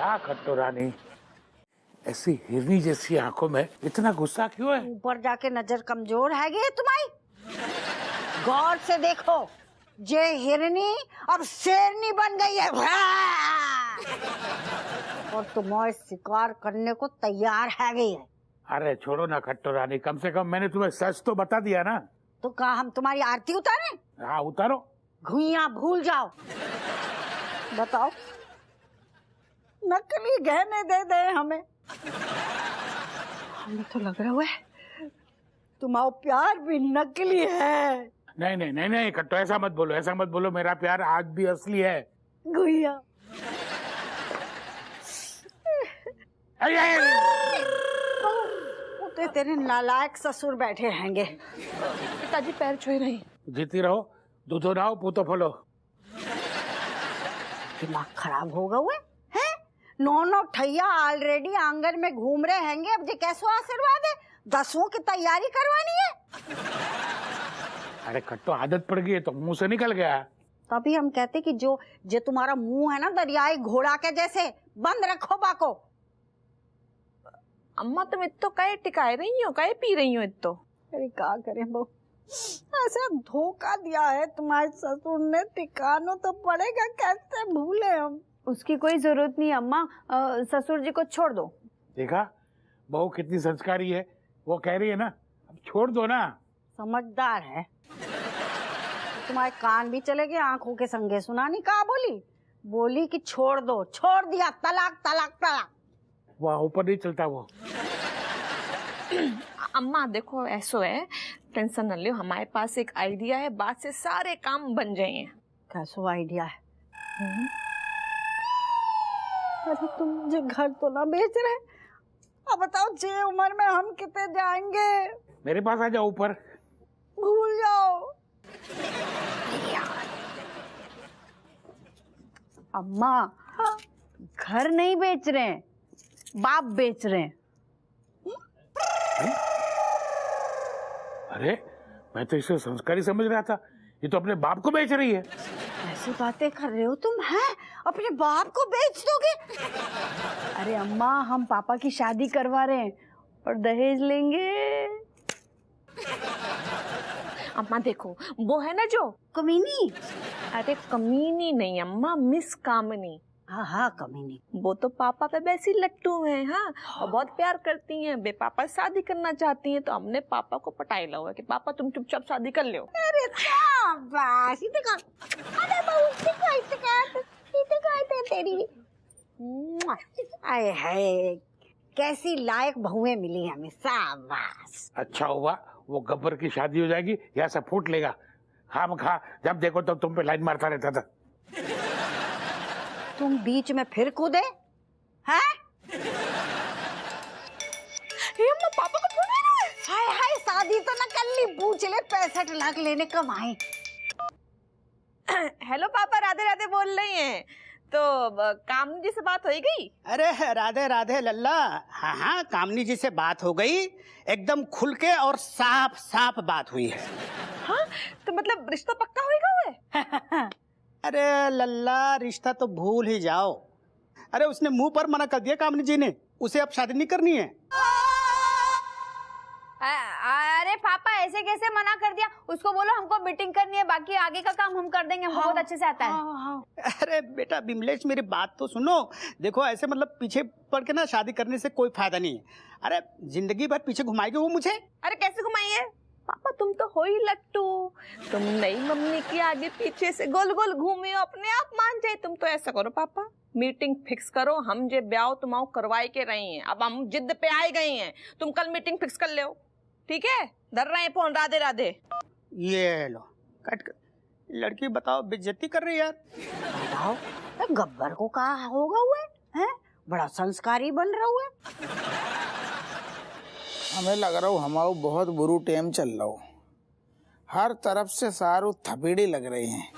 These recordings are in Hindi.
क्या खट्टू रानी, ऐसी हिरनी जैसी आंखों में इतना गुस्सा क्यों है? ऊपर जाके नजर कमजोर है गे तुम्हारी। गौर से देखो, जे हिरनी अब शेरनी बन गई है और तुम्हारे शिकार करने को तैयार है गई है। अरे छोड़ो ना खट्टू रानी, कम से कम मैंने तुम्हें सच तो बता दिया ना। तो कहा हम तुम्हारी आरती उतारें? हाँ उतारो। घुइयां भूल जाओ। बताओ, नकली गहने दे दे हमें। हमें तो लग रहा है तुम्हारा प्यार भी नकली है। नहीं नहीं नहीं नहीं खट्टू, ऐसा मत बोलो, ऐसा मत बोलो, मेरा प्यार आज भी असली है। घुइया तो तेरे नालायक ससुर बैठे हैंगे। पिताजी पैर छुए नहीं। जीती रहो, दूधो नाओ पूतो फलो। दिमाग खराब होगा हुए हैं? नौ ठैया ऑलरेडी आंगन में घूम रहे हैंगे। अब जे कैसो आशीर्वाद है? 10वीं की तैयारी करवानी है। अरे खट्टू, आदत पड़ गई है तो मुंह से निकल गया। तभी हम कहते कि जो तुम्हारा मुंह है ना दरियाई घोड़ा के जैसे, बंद रखो बाको। अम्मा तुम इतो काहे टिकाए रही हो, काहे पी रही हो इतो? अरे क्या करें बहू, ऐसा धोखा दिया है तुम्हारे ससुर ने, टिकानो तो पड़ेगा, कैसे भूले हम। उसकी कोई जरूरत नहीं अम्मा, ससुर जी को छोड़ दो। देखा बहू कितनी संस्कारी है, वो कह रही है ना, अब छोड़ दो ना। समझदार है। तुम्हारे कान भी चले गए आंखों के संगे, सुना नहीं कहा बोली कि छोड़ दो, छोड़ दिया, तलाक तलाक तलाक। वहाँ ऊपर नहीं चलता वो। अम्मा देखो ऐसो है, टेंशन न लियो, हमारे पास एक आइडिया है, बात से सारे काम बन जाएंगे। कैसो आइडिया है? अरे तुम मुझे घर तो ना बेच रहे, अब बताओ जे उम्र में हम कितने जाएंगे? मेरे पास आ जाओ ऊपर। भूल जाओ। अम्मा घर नहीं बेच रहे हैं, बाप बेच रहे हैं। अरे मैं तो इसे संस्कारी समझ रहा था, ये तो अपने बाप को बेच रही है। ऐसी बातें कर रहे हो तुम? हैं अपने बाप को बेच दोगे? अरे अम्मा, हम पापा की शादी करवा रहे हैं और दहेज लेंगे। अम्मा देखो, वो है ना जो कमीनी। अरे कमीनी नहीं अम्मा, मिस कामनी। हाँ हाँ कमीनी। वो तो पापा पे वैसी लट्टू हैं, हाँ, और बहुत प्यार करती हैं। बे पापा शादी करना चाहती हैं, तो हमने पापा को पटाई ला हुआ कि पापा तुम चुपचाप शादी कर लो। अरे शाबाश, ये तो अरे बहुत तेरी। आए हाय, कैसी लायक बहुएं मिली हमें, शाबाश। अच्छा हुआ वो गब्बर की शादी हो जाएगी, यहाँ से फूट लेगा। खाम खा जब देखो तब तुम पे लाइन मारता रहता था। तुम बीच में फिर कूदे हैं? पापा को फोन आ रहा है। हाय हाय, शादी तो न कर ली, पूछ ले 65 लाख लेने कब आए? हेलो पापा, राधे राधे बोल रही हैं। तो कामनी जी से बात हो गई? अरे राधे राधे लल्ला, हाँ हाँ कामनी जी से बात हो गई, एकदम खुल के और साफ साफ बात हुई है। हाँ तो मतलब रिश्ता पक्का होगा हुआ? अरे लल्ला, रिश्ता तो भूल ही जाओ। अरे उसने मुंह पर मना कर दिया कामनी जी ने, उसे अब शादी नहीं करनी है। अरे पापा ऐसे कैसे मना कर दिया? उसको बोलो हमको मीटिंग करनी है, बाकी आगे का काम हम कर देंगे, हमको बहुत अच्छे से आता है। अरे बेटा बिमलेश, मेरी बात तो सुनो। देखो ऐसे मतलब पीछे पड़ के ना शादी करने से कोई फायदा नहीं है। अरे जिंदगी भर पीछे घुमाएगी वो मुझे। अरे कैसे घुमाइए पापा, तुम तो हो ही लट्टू। तुम नई मम्मी की आगे पीछे से गोल गोल घूमे हो, अपने आप मान जाए। तुम तो ऐसा करो पापा, मीटिंग फिक्स करो, हम जे ब्याह तुम करवाए के रही हैं, अब हम जिद पे आए गए हैं, तुम कल मीटिंग फिक्स कर ले, ठीक है? धर रहे हैं फोन। राधे राधे। ये लो कट कर। लड़की बताओ बेइज्जती कर रही है यार। बताओ गब्बर को कहा होगा हुए हैं, बड़ा संस्कारी बन रहा हुआ। हमें लग रहा हूँ हमारा बहुत बुरू टाइम चल रहा हो, हर तरफ से सारू थपेड़े लग रहे हैं।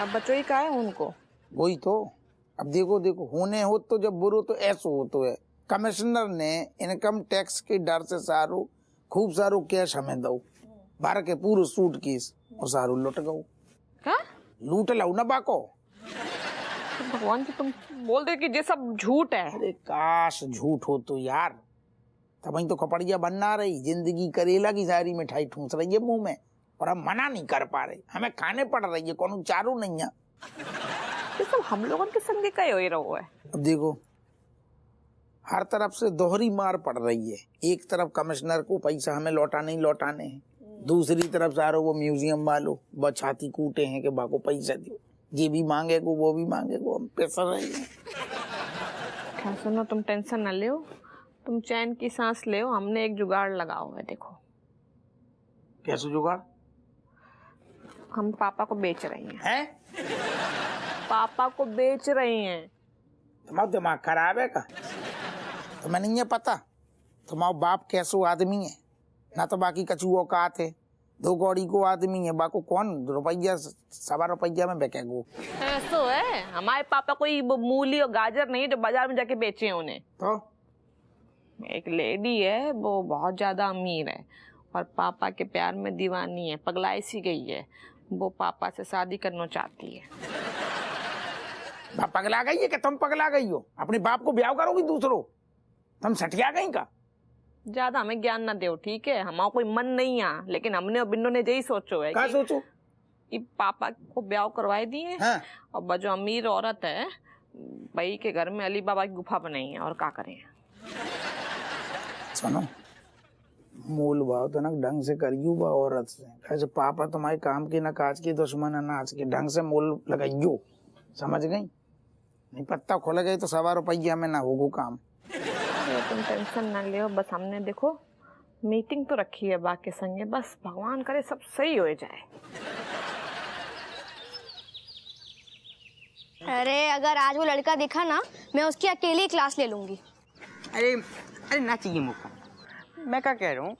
अब बच्चों ही कहा है उनको। वही तो, अब देखो देखो होने हो तो जब बुरो तो ऐसा हो तो है। कमिश्नर ने इनकम टैक्स के डर से सारू खूब सारू कैश हमें दो, भर के पूरे सूट केस, और सारू लुट गो। क्या लूट लो ना बाको। भगवान जी तुम बोल दे कि ये सब झूठ है। अरे काश झूठ हो तो यार, तब तो कपड़िया बनना रही, जिंदगी करेला की सारी मिठाई ठूस रही है मुंह में, और हम मना नहीं कर पा रहे, हमें खाने पड़ रही है, कौन चारू नहीं है। ये सब हम लोगों के संगे का ही रहो है। अब देखो हर तरफ से दोहरी मार पड़ रही है, एक तरफ कमिश्नर को पैसा हमें लौटाने ही लौटाने हैं, दूसरी तरफ सारो वो म्यूजियम वालों ब छाती कूटे हैं कि बाको पैसा दो, ये भी मांगेगो वो भी मांगेगो, हम पैसा रहे हैं। क्या सुनो, तुम टेंशन न लो, तुम चैन की सांस ले, हमने एक जुगाड़ लगाओ है। देखो कैसे जुगाड़? हम पापा को बेच रही हैं। हैं? पापा को बेच रही हैं। तुम्हारा दिमाग खराब है का? तुम्हें नहीं है पता तुम्हारा बाप कैसो आदमी है? ना तो बाकी कछुओं का थे, 2 कौड़ी को आदमी है, बाको कौन रुपया 1.25 रुपया में बेचेगो? ऐसो है, हमारे पापा कोई मूली और गाजर नहीं जो बाजार में जाके बेचे हैं उन्हें। तो एक लेडी है, वो बहुत ज्यादा अमीर है और पापा के प्यार में दीवानी है, पगलाई सी गई है, वो पापा से शादी करना चाहती है। बाप पगला गई है कि तुम पगला गई हो? अपने बाप को ब्याह करोगी दूसरों? तुम सटिया गई का? ज्यादा हमें ज्ञान ना दो, ठीक है? हमारा कोई मन नहीं आ, लेकिन हमने और बिन्नों ने यही सोचो है क्या सोचो? कि पापा को ब्याह करवाए दिए। हाँ। और वो जो अमीर औरत है भाई के घर में अली बाबा की गुफा बनाई है, और क्या करें। सुनो, मोल भाव तो ना ढंग से करियो बा औरत से, ऐसे पापा तुम्हारे काम के ना काज के, दुश्मन अनाज के, ढंग से मोल लगाइयो, समझ गई? नहीं पत्ता खोल गई तो 1.25 रुपया में ना होगो काम। तुम टेंशन ना लियो, बस हमने देखो मीटिंग तो रखी है बा के संगे, बस भगवान करे सब सही हो जाए। अरे अगर आज वो लड़का दिखा ना, मैं उसकी अकेली क्लास ले लूंगी। अरे ना चाहिए मौका, मैं क्या कह रहा हूँ,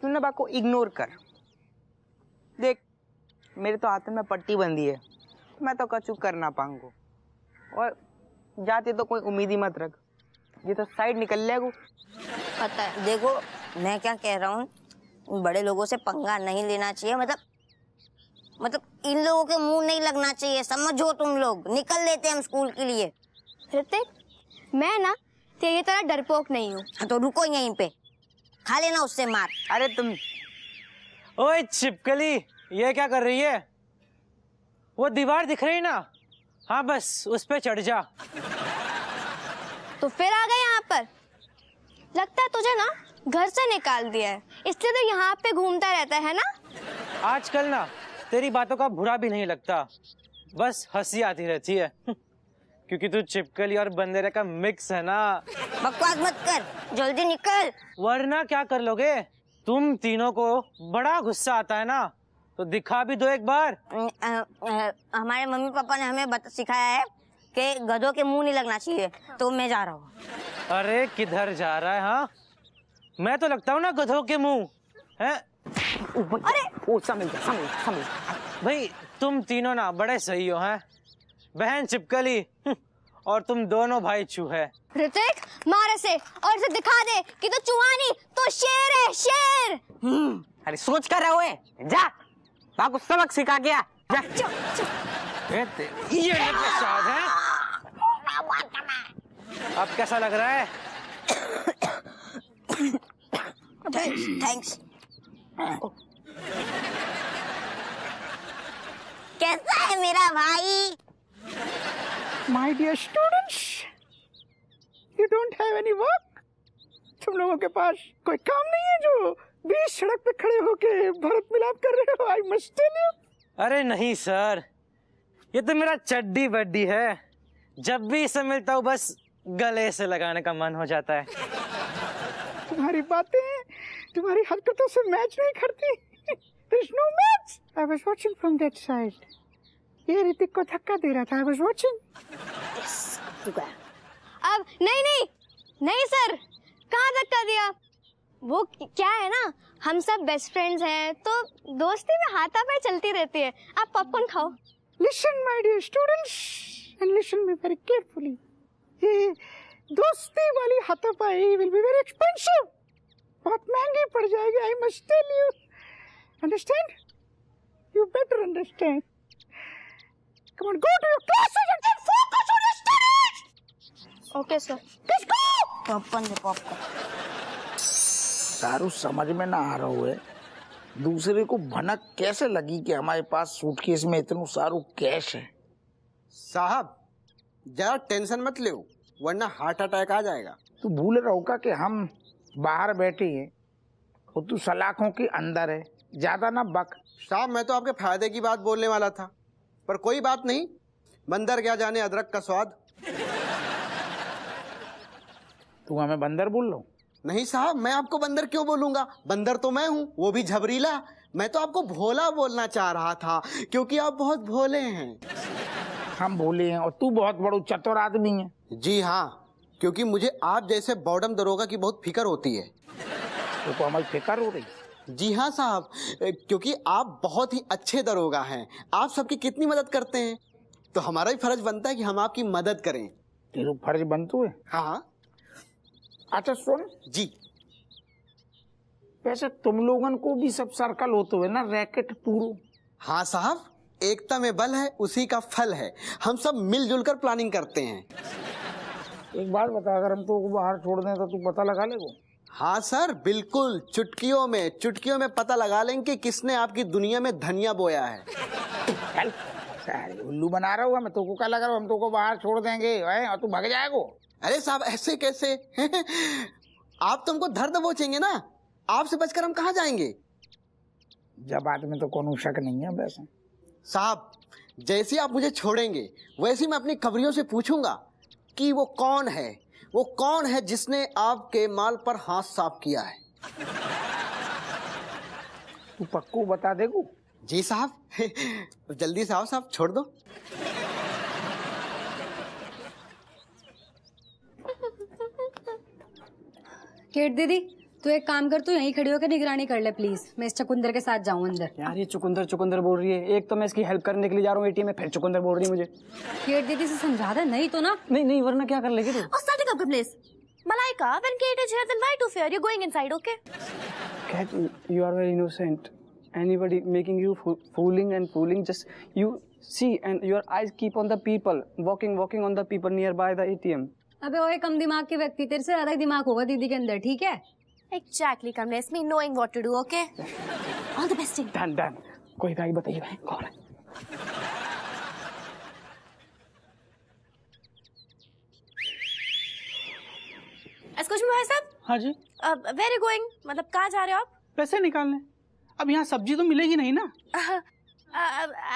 तू ना बात को इग्नोर कर। देख मेरे तो हाथ में पट्टी बंधी है, मैं तो कछु कर ना पाऊंगा, और जाते तो कोई उम्मीद ही मत रख, ये तो साइड निकल लेगो। पता है, देखो मैं क्या कह रहा हूँ, बड़े लोगों से पंगा नहीं लेना चाहिए, मतलब इन लोगों के मुंह नहीं लगना चाहिए, समझो तुम लोग। निकल लेते हम स्कूल के लिए। ऋतिक, मैं ना तेरी तरह डरपोक नहीं हूँ। हाँ तो रुको यहीं पे, खा लेना उससे मार। अरे तुम, ओए छिपकली, ये क्या कर रही है? वो दीवार दिख रही ना, हाँ बस उस पे चढ़ जा। तो फिर आ गए यहाँ पर? लगता है तुझे ना घर से निकाल दिया है, इसलिए तो यहाँ पे घूमता रहता है ना? आजकल ना तेरी बातों का बुरा भी नहीं लगता, बस हंसी आती रहती है क्योंकि तू छिपकली और बंदेरे का मिक्स है ना। बकवास मत कर, जल्दी निकल, वरना क्या कर लोगे? तुम तीनों को बड़ा गुस्सा आता है ना, तो दिखा भी दो एक बार। हमारे मम्मी पापा ने हमें सिखाया है कि गधों के मुंह नहीं लगना चाहिए, तो मैं जा रहा हूँ। अरे किधर जा रहा है? हाँ मैं तो लगता हूँ ना गधों के मुंह है। अरे ओ समझ भाई, तुम तीनों ना बड़े सही हो हैं, बहन छिपकली और तुम दोनों भाई चूहे। ऋतिक, मार इसे और इसे दिखा दे कि तो चूहा नहीं तो शेर है, शेर। अरे सोच कर रहे हो, जा बाको सबक सिखा गया, जा। ये प्रसाद है, अब कैसा लग रहा है? थैंक्स। कैसा है मेरा भाई? My dear students, you don't have any work? तुम लोगों के पास कोई काम नहीं है जो बीच सड़क पे खड़े होके भरत मिलाप कर रहे हो? I must tell you. अरे नहीं सर, ये तो मेरा चड्डी बड्डी है, जब भी इसे मिलता हूँ बस गले से लगाने का मन हो जाता है। तुम्हारी बातें तुम्हारी हरकतों से मैच नहीं करती। There is no match. I was watching from that side. ये ऋतिक को धक्का दे रहा था। I was watching. अब नहीं सर, कहाँ धक्का दिया? वो क्या है ना, हम सब बेस्ट फ्रेंड्स हैं, तो दोस्ती में हाथापाई चलती रहती है। आप पॉपकॉर्न खाओ। Listen, my dear students, and listen me very carefully. ये दोस्ती वाली हाथापाई will be very expensive. बहुत महंगी पड़ जाएगी। I must tell you. Understand? You better understand. Come on, go to your classes and then focus. Okay sir. Popcorn they popcorn. सारू समझ में ना आ रहा है दूसरे को भनक कैसे लगी कि हमारे पास सूटकेस में इतना सारू कैश है। साहब जरा टेंशन मत लो वरना हार्ट अटैक आ जाएगा। तू भूल रहा होगा कि हम बाहर बैठे हैं और तू सलाखों के अंदर है, ज्यादा ना बक। साहब मैं तो आपके फायदे की बात बोलने वाला था, पर कोई बात नहीं, बंदर क्या जाने अदरक का स्वाद। तू हमें बंदर बोल लो? नहीं साहब, मैं आपको बंदर क्यों बोलूंगा, बंदर तो मैं हूँ, वो भी झबरीला। मैं तो आपको भोला बोलना चाह रहा था क्योंकि आप बहुत भोले हैं। हम भोले हैं और तू बहुत बड़ा चतुर आदमी है। जी हाँ, क्योंकि मुझे आप जैसे बॉर्डम दरोगा की बहुत फिक्र होती है। तो हमारी फिक्र हो रही? जी हाँ साहब, क्योंकि आप बहुत ही अच्छे दरोगा हैं, आप सबकी कितनी मदद करते हैं, तो हमारा भी फर्ज बनता है कि हम आपकी मदद करें। तेरा फर्ज बनता है? हाँ। अच्छा सुन जी, वैसे तुम लोगन को भी सब सर्कल होते हुए ना, रैकेट पूरा? हाँ साहब, एकता में बल है, उसी का फल है, हम सब मिलजुल कर प्लानिंग करते हैं। एक बात बता, अगर हम तो बाहर छोड़ दें तो तू पता लगा लेगो? हाँ सर बिल्कुल, चुटकियों में पता लगा लेंगे कि किसने आपकी दुनिया में धनिया बोया है। उल्लू बना रहा होगा, मैं तो को क्या लगा रहा हूँ हम तो को बाहर छोड़ देंगे और तू भाग जाएगो? अरे साहब ऐसे कैसे आप तो हमको धर दबोचेंगे ना, आपसे बचकर हम कहाँ जाएंगे। जब बात में तो कोनो शक नहीं है। वैसे साहब जैसे आप मुझे छोड़ेंगे वैसे मैं अपनी खबरियों से पूछूंगा कि वो कौन है जिसने आपके माल पर हाथ साफ किया है। तू पक्को बता देगो? जी साहब जल्दी से आओ साहब, छोड़ दो। केट दीदी तू एक काम कर, तू यहीं खड़ी होकर निगरानी कर ले प्लीज, मैं इस चुकंदर के साथ जाऊं अंदर। यार ये चुकंदर बोल रही है, एक तो मैं इसकी हेल्प करने के लिए जा रहा हूँ एटीएम में, फिर चुकंदर बोल रही है मुझे। केट दीदी से समझा दे, नहीं तो ना। नहीं वरना क्या कर लेगी तू? Oh, starting up the place. Malaika, when Kate is here, then why to fear? You're going inside, okay? Kat, you are very innocent. Anybody making you fooling, just you see and your eyes keep on the people, walking on the people nearby the ATM. अबे ओए कम दिमाग के व्यक्ति, तेरे से ज्यादा दिमाग होगा दीदी के अंदर, ठीक है? Exactly, Kamlesh, me knowing what to do, okay? All the best. Done. कोई गाई बताइए भाई कौन है? Excuse me भाई साहब। हाँ जी। Where are you going? मतलब कहाँ जा रहे हो आप? पैसे निकालने। अब यहाँ सब्जी तो मिलेगी नहीं ना?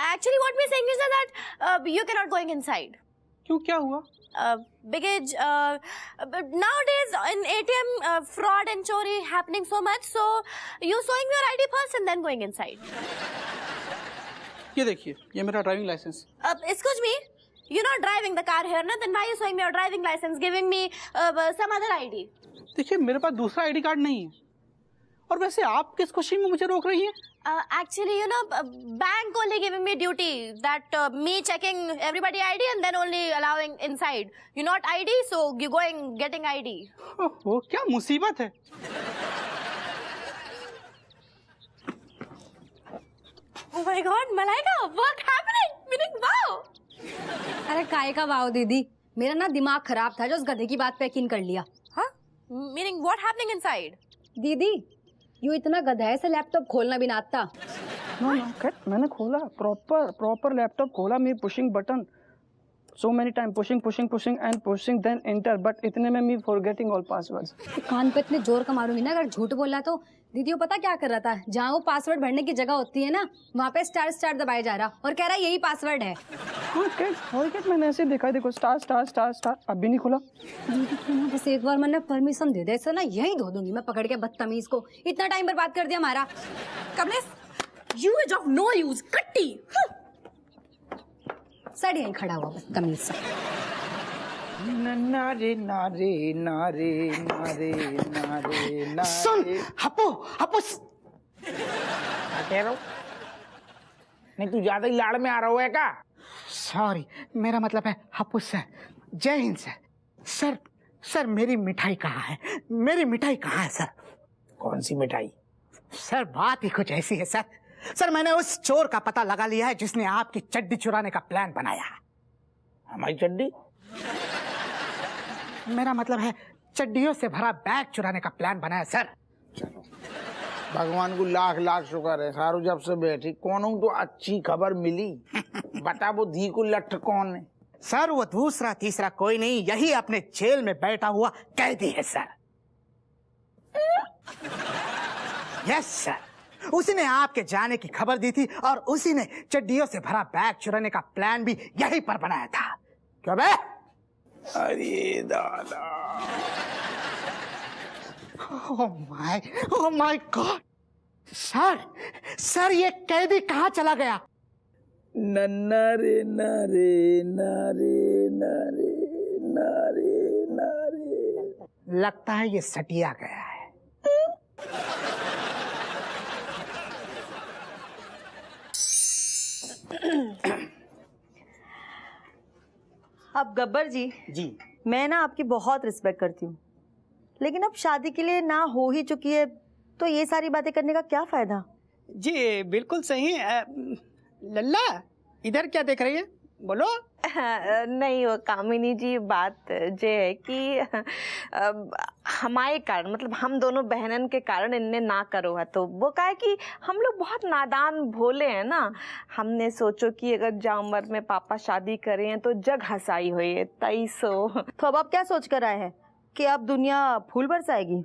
Actually, what we're saying is that you cannot going inside. क्यों, क्या हुआ? Because nowadays in ATM fraud and chori happening so much, so you showing your ID first and then going inside. ये देखिए, ये मेरा driving licence. Excuse me, you're not driving the car here, ना? Then why you showing me your driving license, giving me some other ID? देखिए मेरे पास दूसरा आईडी कार्ड नहीं है। और वैसे आप किस खुशी में मुझे रोक रही हैं? Actually, you know, bank only giving me duty that me checking everybody ID and then only allowing inside. You not ID, so you going getting ID. ओह क्या मुसीबत है। Oh my God, Malaika, what happening? Meaning wow. अरे काय का वाव दीदी, मेरा ना दिमाग खराब था जो उस गधे की बात पे यकीन कर लिया। हाँ? Meaning what happening inside? दीदी यू इतना गधा है, से लैपटॉप खोलना भी ना आता। नो मैंने खोला, प्रॉपर लैपटॉप खोला, मैं pushing button so many time pushing and pushing then enter, but इतने में मैं forgetting all passwords। कान पे इतने जोर का मारूंगी ना अगर झूठ बोला तो। दीदी वो पता क्या कर रहा था, जहाँ वो पासवर्ड भरने की जगह होती है ना, वहाँ पे स्टार दबाया जा रहा और कह रहा यही पासवर्ड है। हाँ क्या मैंने ऐसे देखा, देखो स्टार अब भी नहीं खुला। दीदी क्यों ना बस एक बार मैंने परमिशन दे दे, ऐसा ना यही धो दूंगी मैं पकड़ के बदतमीज को, इतना टाइम बर्बाद कर दिया हमारा। Kamlesh, you is of no use, कट्टी। सड़ यहीं खड़ा हुआ बदतमीज सा। नारे नारे नारे नारे नारे नारे। सुन हपो क्या कह रहा हूँ? नहीं तू ज्यादा ही लाड़ में आ रहा है क्या? सॉरी, मेरा मतलब है हपुस सर। जय हिंद सर। सर मेरी मिठाई कहाँ है? मेरी मिठाई कहाँ है सर? कौन सी मिठाई? सर बात ही कुछ ऐसी है सर मैंने उस चोर का पता लगा लिया है जिसने आपकी चड्डी चुराने का प्लान बनाया है। हमारी चड्डी? मेरा मतलब है चड्डियों से भरा बैग चुराने का प्लान बनाया सर। चलो भगवान को लाख लाख शुक्र है, सारू जब से बैठी कौन तो अच्छी खबर मिली। बता वो धी को लठ कौन है? सर वो दूसरा तीसरा कोई नहीं, यही अपने जेल में बैठा हुआ कैदी है सर। यस सर, उसी ने आपके जाने की खबर दी थी और उसी ने चड्डियों से भरा बैग चुराने का प्लान भी यहीं पर बनाया था। क्यों बे? अरे दादा, ओह माय गॉड सर ये कैदी कहाँ चला गया? नन्ना रे नारे नारे नारे नारे नारे, लगता है ये सटिया गया है। अब गब्बर जी, मैं ना आपकी बहुत रिस्पेक्ट करती हूँ, लेकिन अब शादी के लिए ना हो ही चुकी है तो ये सारी बातें करने का क्या फायदा? जी बिल्कुल सही। लल्ला इधर क्या देख रही है, बोलो। नहीं वो कामिनी जी, बात ये है कि हमारे कारण, मतलब हम दोनों बहनन के कारण इनने ना करो है, तो वो कहा कि हम लोग बहुत नादान भोले हैं ना, हमने सोचो कि अगर जा उम्र में पापा शादी करें हैं तो जग हंसाई हुई है तई सो। तो अब आप क्या सोच कर आए हैं कि अब दुनिया फूल बरसाएगी?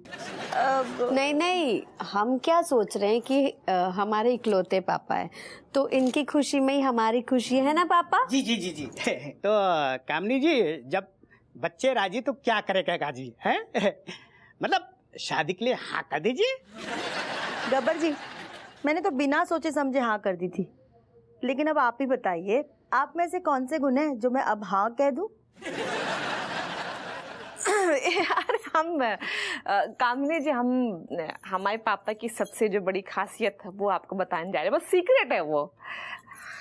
नहीं नहीं, हम क्या सोच रहे हैं कि हमारे इकलौते पापा है तो इनकी खुशी में ही हमारी खुशी है ना पापा। जी जी जी जी। तो कामनी जी, जब बच्चे राजी तो क्या करेगा गाजी है? मतलब शादी के लिए हाँ कर दीजिए। गब्बर जी, मैंने तो बिना सोचे समझे हाँ कर दी थी, लेकिन अब आप ही बताइए, आप में से कौन से गुण हैं जो मैं अब हाँ कह दूं? यार हम कामनी जी, हम हमारे पापा की सबसे जो बड़ी खासियत है वो आपको बताने जा रहे हैं, बस सीक्रेट है वो।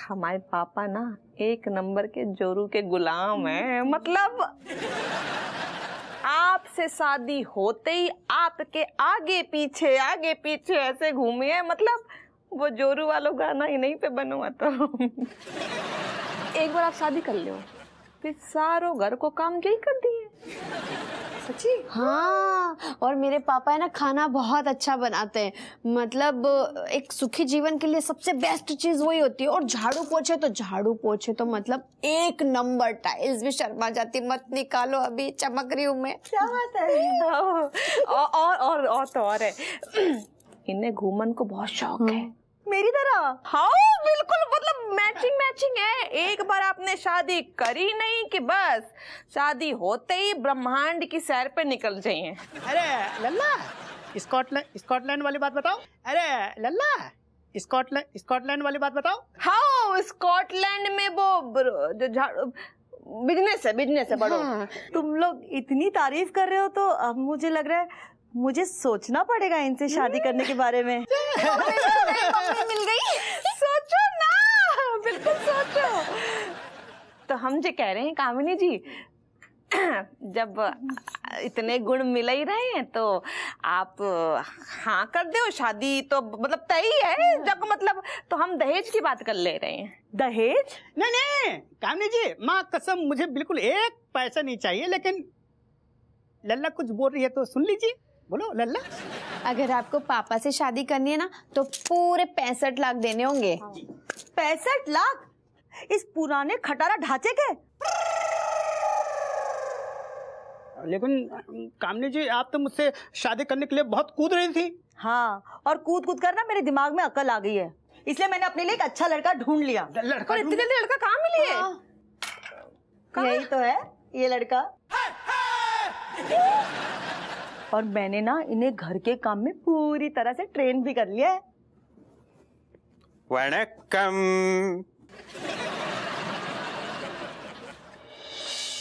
हमारे पापा ना एक नंबर के जोरू के गुलाम हैं, मतलब आपसे शादी होते ही आपके आगे पीछे ऐसे घूमे हैं, मतलब वो जोरू वालों गाना ही नहीं पे बनवा। तो एक बार आप शादी कर लो, फिर सारों घर को काम यही कर दिए। सच्ची? हाँ, और मेरे पापा है ना खाना बहुत अच्छा बनाते हैं, मतलब एक सुखी जीवन के लिए सबसे बेस्ट चीज वही होती है। और झाड़ू पोछे तो मतलब एक नंबर, टाइल्स भी शर्मा जाती, मत निकालो अभी चमक रही हूँ मैं। क्या बात है? और है, इन्हें घूमन को बहुत शौक है मेरी तरह। हाँ बिल्कुल, मतलब मैचिंग है। एक बार आपने शादी करी नहीं कि बस शादी होते ही ब्रह्मांड की सैर पे निकल जाइए। अरे लल्ला, स्कॉटलैंड वाली बात बताओ। अरे लल्ला, स्कॉटलैंड वाली बात बताओ। हाँ, स्कॉटलैंड में वो जो बिजनेस है बड़ो। हाँ, तुम लोग इतनी तारीफ कर रहे हो तो अब मुझे लग रहा है मुझे सोचना पड़ेगा इनसे शादी करने के बारे में। मिल गई। सोचो ना, बिल्कुल सोचो। तो हम जो कह रहे हैं कामिनी जी, जब इतने गुण मिल ही रहे हैं तो आप हाँ कर दो, शादी तो मतलब तय है जब, मतलब तो हम दहेज की बात कर ले रहे हैं। दहेज? नहीं कामनी जी, माँ कसम मुझे बिल्कुल एक पैसा नहीं चाहिए, लेकिन लल्ला कुछ बोल रही है तो सुन लीजिए। बोलो लल्ला। अगर आपको पापा से शादी करनी है ना तो पूरे 65 लाख देने होंगे। 65 लाख? इस पुराने खटारा ढांचे के? लेकिन कामनी जी, आप तो मुझसे शादी करने के लिए बहुत कूद रही थी। हाँ, और कूद कर ना मेरे दिमाग में अकल आ गई है, इसलिए मैंने अपने लिए एक अच्छा लड़का ढूंढ लिया। लड़का? इतने जल्दी लड़का कहाँ मिली है? यही तो है ये लड़का। और मैंने ना इन्हें घर के काम में पूरी तरह से ट्रेन भी कर लिया है। वणक्कम।